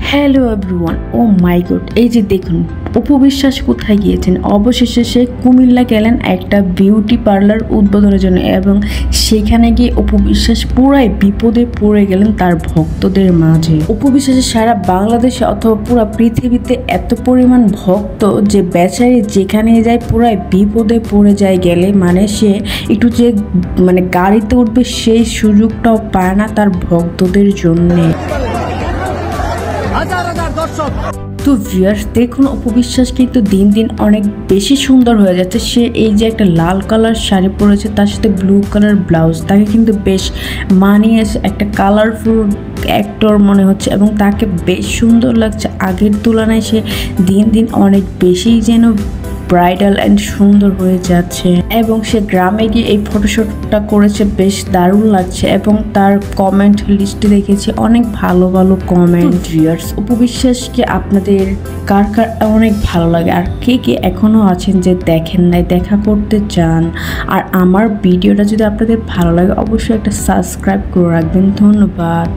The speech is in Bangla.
হ্যালো এভরিওয়ান, ও মাই গড, এই যে দেখুন অপু বিশ্বাস কোথায় গিয়েছেন। অবশেষে সে কুমিল্লা গেলেন একটা বিউটি পার্লার উদ্বোধনের জন্য এবং সেখানে গিয়ে অপু বিশ্বাস পুরাই বিপদে পড়ে গেলেন তার ভক্তদের মাঝে। অপু বিশ্বাসের সারা বাংলাদেশে অথবা পুরো পৃথিবীতে এত পরিমাণ ভক্ত যে বেচারি যেখানে যায় পুরাই বিপদে পড়ে যায় গেলে, মানে সে একটু যে গাড়িতে উঠবে সেই সুযোগটাও পায় না তার ভক্তদের জন্যে। তো ভিউয়ার্স দেখুন, অপু বিশ্বাস কিন্তু দিন দিন অনেক বেশি সুন্দর হয়ে যাচ্ছে। সে এই যে একটা লাল কালার শাড়ি পরেছে তার সাথে ব্লু কালার ব্লাউজ, তাকে কিন্তু বেশ মানিয়েছে, একটা কালারফুল অ্যাক্টর মনে হচ্ছে এবং তাকে বেশ সুন্দর লাগছে। আগের তুলনায় সে দিন দিন অনেক বেশি যেন ব্রাইডাল অ্যান্ড সুন্দর হয়ে যাচ্ছে এবং সে গ্রামে গিয়ে এই ফটোশ্যুটটা করেছে, বেশ দারুণ লাগছে এবং তার কমেন্ট লিস্টে দেখেছি অনেক ভালো ভালো কমেন্ট। ভিউয়ার্স অপু বিশ্বাসকে আপনাদের কার কার অনেক ভালো লাগে আর কে কে এখনও আছেন যে দেখেন নাই, দেখা করতে চান, আর আমার ভিডিওটা যদি আপনাদের ভালো লাগে অবশ্যই একটা সাবস্ক্রাইব করে রাখবেন। ধন্যবাদ।